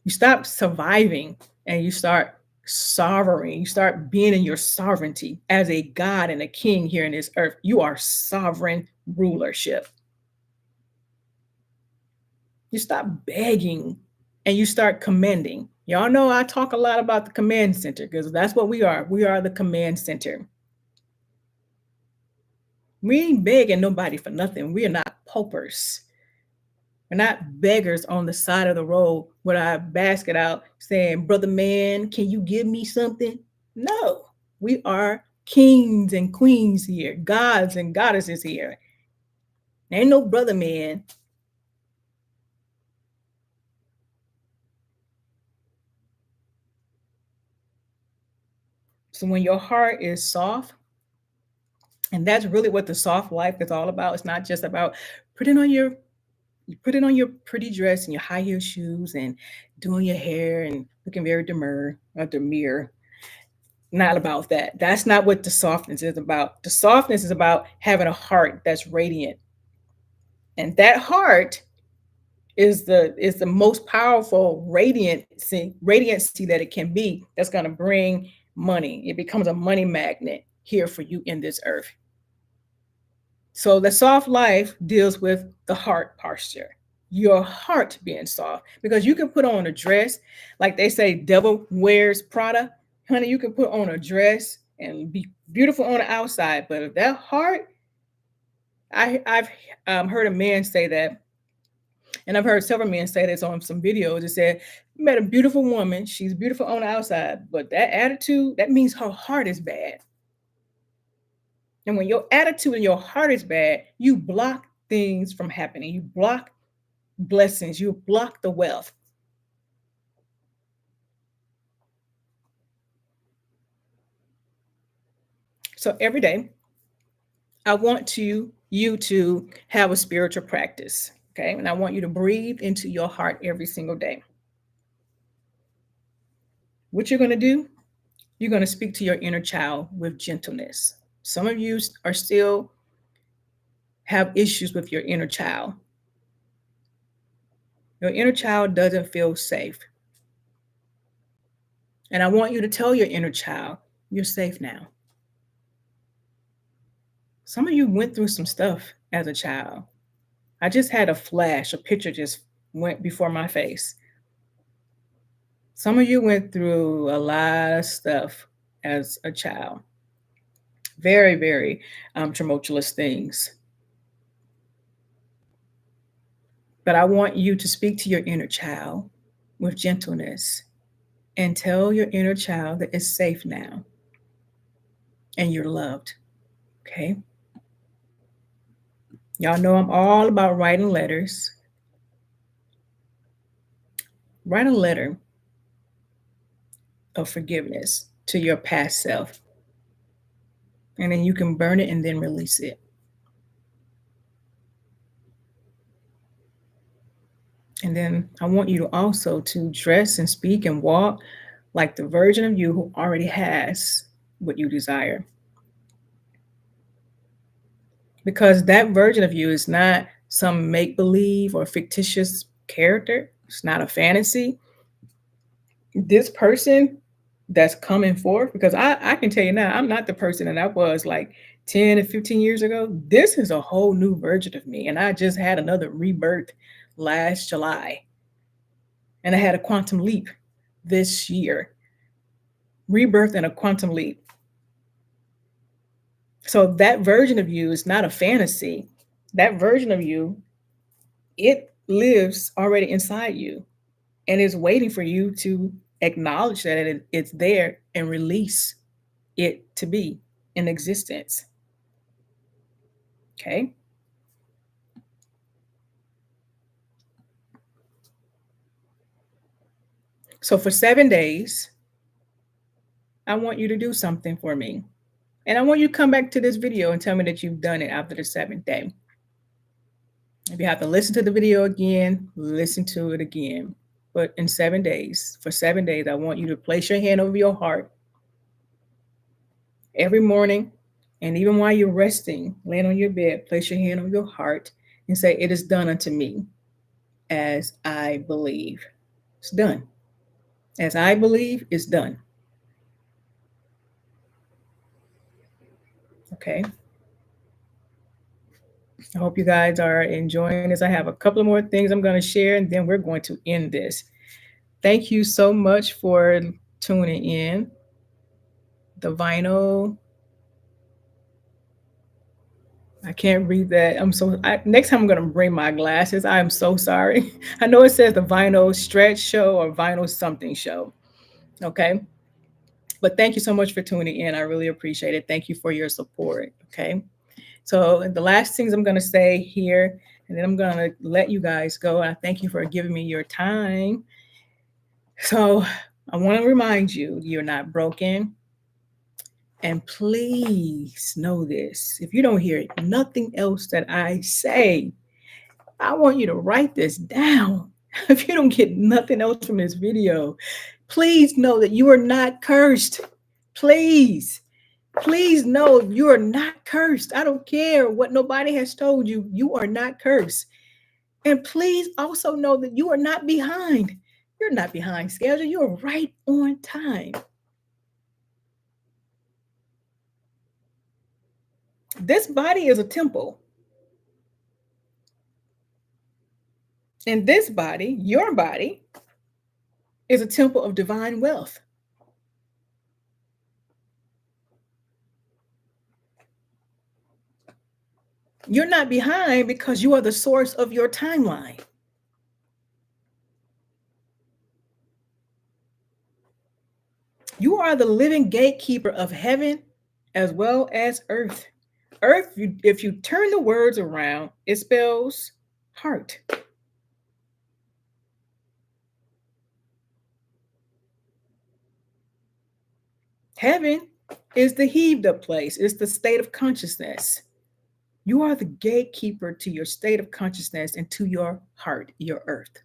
you stop surviving and you start sovereign. You start being in your sovereignty as a God and a king here in this earth. You are sovereign rulership. You stop begging and you start commanding. Y'all know I talk a lot about the command center because that's what we are. We are the command center. We ain't begging nobody for nothing. We are not paupers. We're not beggars on the side of the road with our basket out saying, brother man, can you give me something? No, we are kings and queens here, gods and goddesses here. There ain't no brother man. So when your heart is soft, and that's really what the soft life is all about. It's not just about putting on your You put it on your pretty dress and your high heel shoes and doing your hair and looking very demure or demure. Not about that. That's not what the softness is about. The softness is about having a heart that's radiant. And that heart is the most powerful radiancy that it can be, that's going to bring money. It becomes a money magnet here for you in this earth. So the soft life deals with the heart posture, your heart being soft, because you can put on a dress, like they say devil wears Prada. Honey, you can put on a dress and be beautiful on the outside, but if that heart, I've heard a man say that, and I've heard several men say this on some videos. It said, "You met a beautiful woman. She's beautiful on the outside, but that attitude, that means her heart is bad." And when your attitude and your heart is bad, you block things from happening. You block blessings. You block the wealth. So every day, I want you to have a spiritual practice. Okay. And I want you to breathe into your heart every single day. What you're going to do, you're going to speak to your inner child with gentleness. Some of you are still have issues with your inner child. Your inner child doesn't feel safe. And I want you to tell your inner child, you're safe now. Some of you went through some stuff as a child. I just had a flash, a picture just went before my face. Some of you went through a lot of stuff as a child. Very, very tumultuous things. But I want you to speak to your inner child with gentleness and tell your inner child that it's safe now and you're loved. Okay? Y'all know I'm all about writing letters. Write a letter of forgiveness to your past self. And then you can burn it and then release it. And then I want you to also to dress and speak and walk like the version of you who already has what you desire. Because that version of you is not some make-believe or fictitious character. It's not a fantasy. This person that's coming forth, because I can tell you now, I'm not the person that I was like 10 and 15 years ago. This is a whole new version of me. And I just had another rebirth last July. And I had a quantum leap this year. Rebirth and a quantum leap. So that version of you is not a fantasy. That version of you, it lives already inside you and is waiting for you to acknowledge that it's there and release it to be in existence. Okay. So for 7 days, I want you to do something for me. And I want you to come back to this video and tell me that you've done it after the 7th day. If you have to listen to the video again, listen to it again. But in 7 days, for 7 days, I want you to place your hand over your heart every morning. And even while you're resting, laying on your bed, place your hand over your heart and say, "It is done unto me as I believe." It's done. As I believe, it's done. Okay. I hope you guys are enjoying this. I have a couple of more things I'm going to share, and then we're going to end this. Thank you so much for tuning in. The vinyl. I can't read that. Next time I'm going to bring my glasses. I am so sorry. I know it says the vinyl stretch show or vinyl something show. Okay. But thank you so much for tuning in. I really appreciate it. Thank you for your support. Okay. So the last things I'm going to say here, and then I'm going to let you guys go. And I thank you for giving me your time. So I want to remind you, you're not broken. And please know this. If you don't hear nothing else that I say, I want you to write this down. If you don't get nothing else from this video, please know that you are not cursed. Please, please know you are not cursed. I don't care what nobody has told you. You are not cursed. And please also know that you are not behind. You're not behind schedule. You're right on time. This body is a temple. And this body, your body, is a temple of divine wealth. You're not behind because you are the source of your timeline. You are the living gatekeeper of heaven as well as earth. Earth, if you turn the words around, it spells heart. Heaven is the heaved up place, it's the state of consciousness. You are the gatekeeper to your state of consciousness and to your heart, your earth.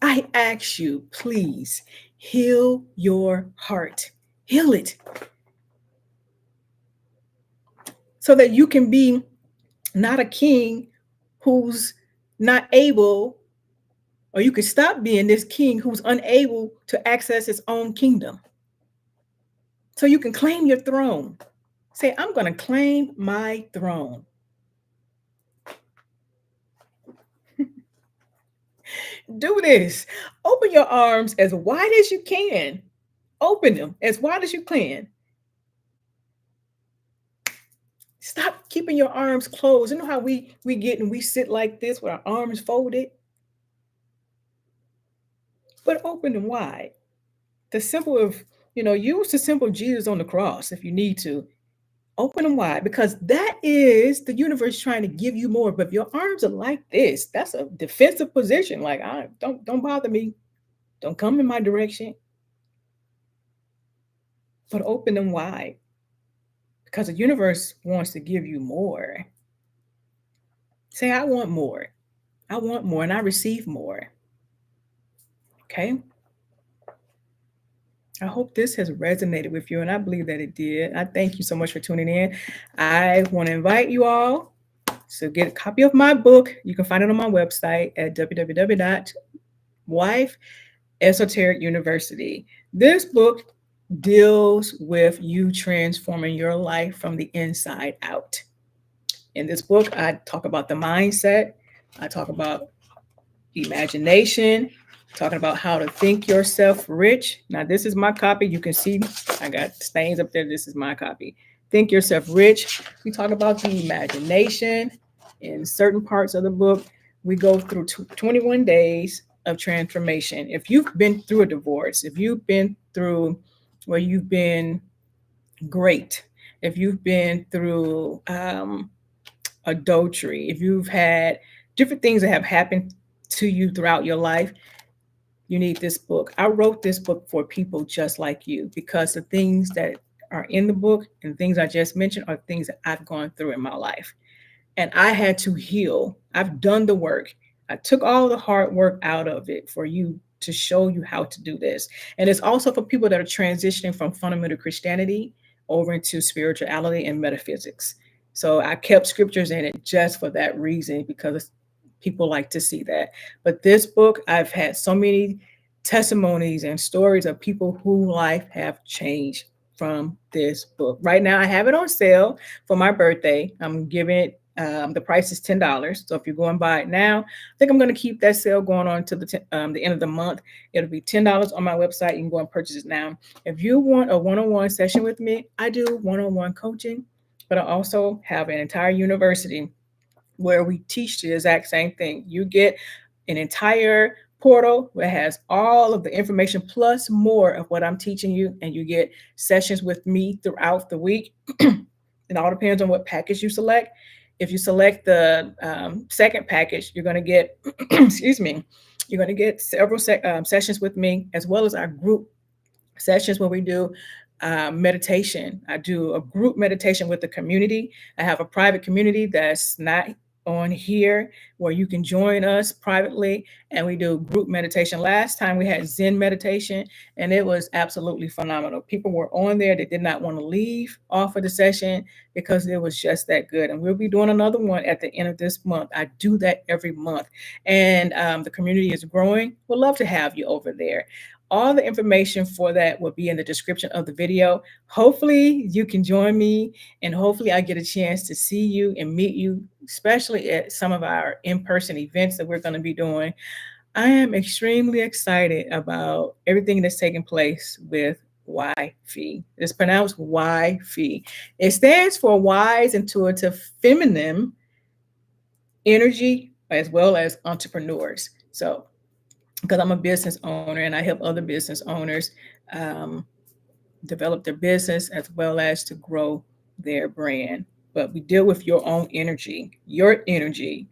I ask you, please heal your heart. Heal it. So that you can be not a king who's not able, or you can stop being this king who's unable to access his own kingdom. So you can claim your throne. Say, I'm going to claim my throne. Do this. Open your arms as wide as you can. Open them as wide as you can. Stop keeping your arms closed. You know how we get and we sit like this with our arms folded? But open them wide. The symbol of, use the symbol of Jesus on the cross if you need to. Open them wide because that is the universe trying to give you more. But if your arms are like this, that's a defensive position. Like, don't bother me. Don't come in my direction. But open them wide because the universe wants to give you more. Say, I want more. I want more and I receive more. Okay. I hope this has resonated with you, and I believe that it did. I thank you so much for tuning in. I want to invite you all to get a copy of my book. You can find it on my website at www.wifeesotericuniversity. This book deals with you transforming your life from the inside out. In this book, I talk about the mindset. I talk about imagination, talking about how to think yourself rich. Now, this is my copy. You can see I got stains up there. This is my copy. Think yourself rich. We talk about the imagination in certain parts of the book. We go through 21 days of transformation. If you've been through a divorce, if you've been through where you've been great, if you've been through adultery, if you've had different things that have happened to you throughout your life, you need this book. I wrote this book for people just like you because the things that are in the book and things I just mentioned are things that I've gone through in my life. And I had to heal. I've done the work. I took all the hard work out of it for you to show you how to do this. And it's also for people that are transitioning from fundamental Christianity over into spirituality and metaphysics. So I kept scriptures in it just for that reason, because people like to see that. But this book, I've had so many testimonies and stories of people whose life have changed from this book. Right now, I have it on sale for my birthday. I'm giving it, the price is $10. So if you go and buy it now, I think I'm going to keep that sale going on to the end of the month. It'll be $10 on my website. You can go and purchase it now. If you want a one-on-one session with me, I do one-on-one coaching, but I also have an entire university where we teach the exact same thing. You get an entire portal that has all of the information plus more of what I'm teaching you, and you get sessions with me throughout the week. It all depends on what package you select. If you select the second package, you're going to get, excuse me, you're going to get several sessions with me, as well as our group sessions where we do meditation. I do a group meditation with the community. I have a private community that's not on here where you can join us privately, and we do group meditation. Last time we had Zen meditation, and it was absolutely phenomenal. People were on there that did not want to leave off of the session because it was just that good. And we'll be doing another one at the end of this month. I do that every month, and the community is growing. We'd love to have you over there. All the information for that will be in the description of the video. Hopefully you can join me, and hopefully I get a chance to see you and meet you, especially at some of our in-person events that we're going to be doing. I am extremely excited about everything that's taking place with YFE. It's pronounced YFE. It stands for Wise, Intuitive, Feminine Energy, as well as entrepreneurs. So, because I'm a business owner and I help other business owners um, develop their business as well as to grow their brand. But we deal with your own energy. Your energy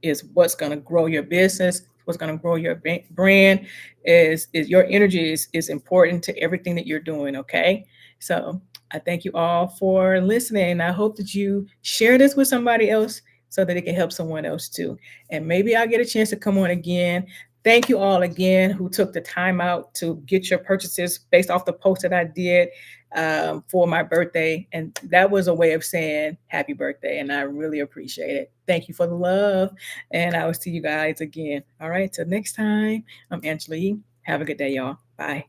is what's going to grow your business, what's going to grow your brand. Is your energy is important to everything that you're doing. Okay, so I thank you all for listening. I hope that you share this with somebody else so that it can help someone else too. And maybe I'll get a chance to come on again. Thank you all again who took the time out to get your purchases based off the post that I did for my birthday. And that was a way of saying happy birthday. And I really appreciate it. Thank you for the love. And I will see you guys again. All right. Till next time, I'm Angela. Have a good day, y'all. Bye.